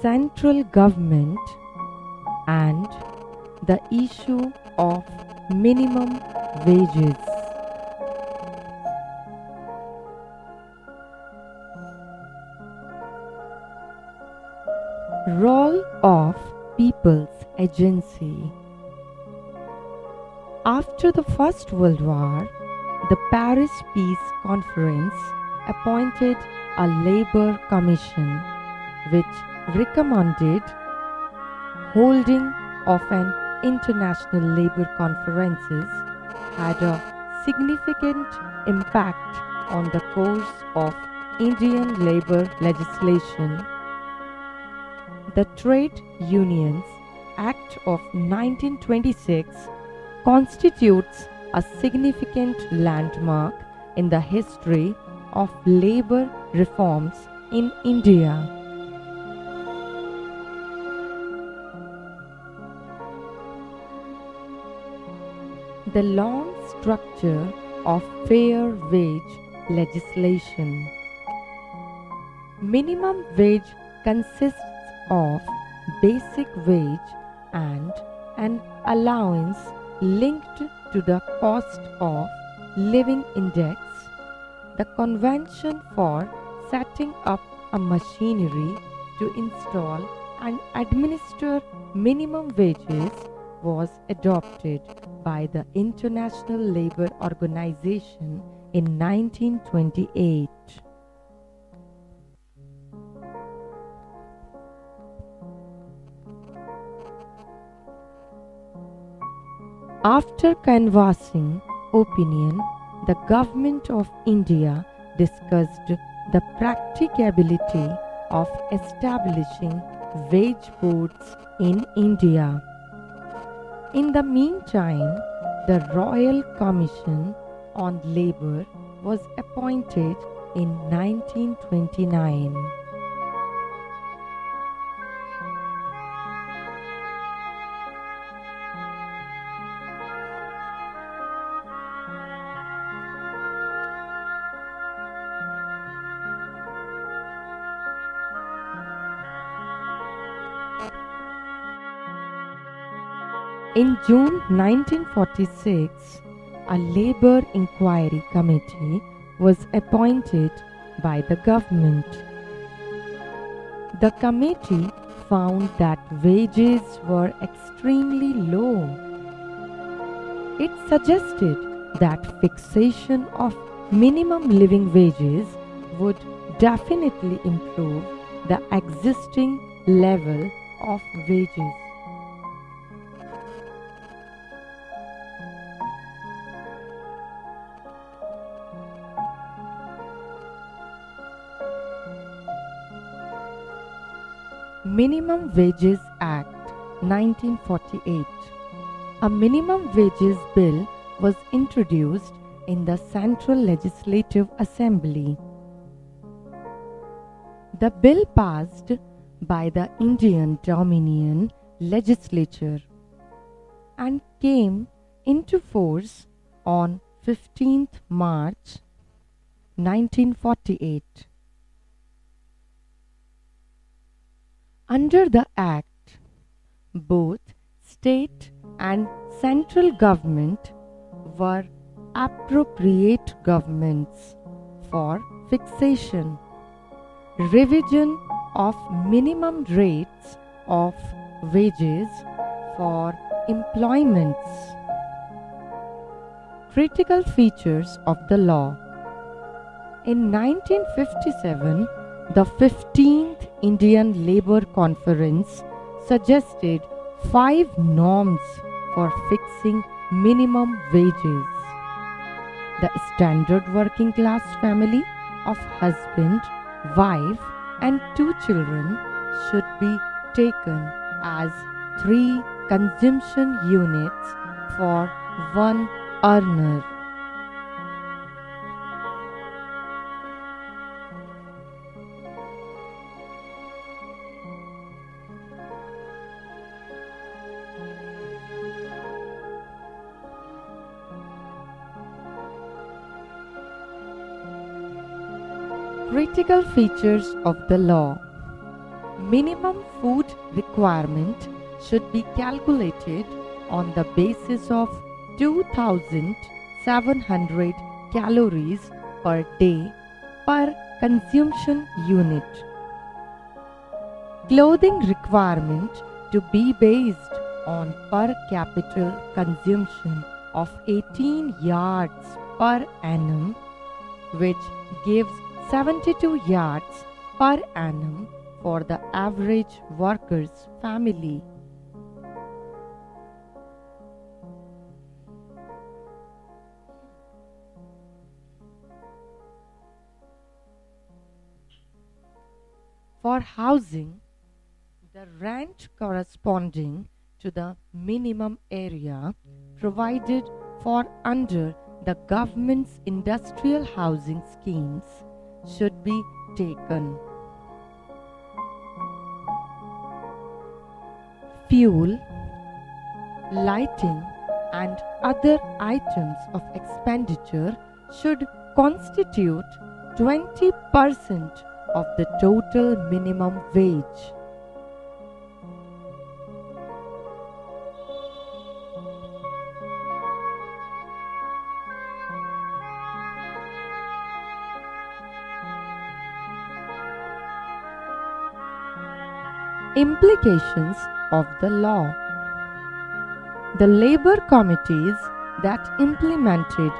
central government and the issue of minimum wages. Role of People's Agency. After the First World War, the Paris Peace Conference appointed a labor commission which recommended holding of an international labor conferences had a significant impact on the course of Indian labor legislation. The Trade Unions Act of 1926 constitutes a significant landmark in the history of labor reforms in India. The long structure of fair wage legislation. Minimum wage consists of basic wage and an allowance linked to the cost of living index. The convention for setting up a machinery to install and administer minimum wages was adopted by the International Labour Organization in 1928. After canvassing opinion, the Government of India discussed the practicability of establishing wage boards in India. In the meantime, the Royal Commission on Labour was appointed in 1929. In June 1946, a Labour Inquiry Committee was appointed by the government. The committee found that wages were extremely low. It suggested that fixation of minimum living wages would definitely improve the existing level of wages. Minimum Wages Act 1948. A minimum wages bill was introduced in the Central Legislative Assembly. The bill passed by the Indian Dominion Legislature and came into force on 15th March 1948. Under the Act, both state and central government were appropriate governments for fixation, revision of minimum rates of wages for employments. Critical features of the law. In 1957, the 15th Indian Labour Conference suggested 5 norms for fixing minimum wages. The standard working class family of husband, wife and 2 children should be taken as 3 consumption units for 1 earner. Critical features of the law. minimum food requirement should be calculated on the basis of 2700 calories per day per consumption unit. Clothing requirement to be based on per capita consumption of 18 yards per annum, which gives 72 yards per annum for the average worker's family. For housing, the rent corresponding to the minimum area provided for under the government's industrial housing schemes should be taken. Fuel, lighting, and other items of expenditure should constitute 20% of the total minimum wage. Implications of the law. The labor committees that implemented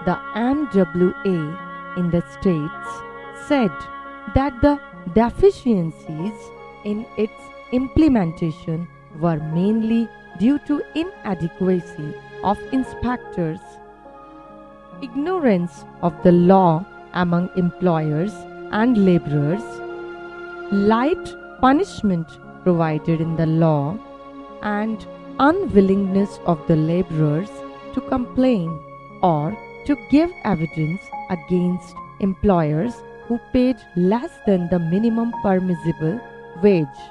the MWA in the states said that the deficiencies in its implementation were mainly due to inadequacy of inspectors, ignorance of the law among employers and laborers, light punishment provided in the law, and unwillingness of the laborers to complain or to give evidence against employers who paid less than the minimum permissible wage.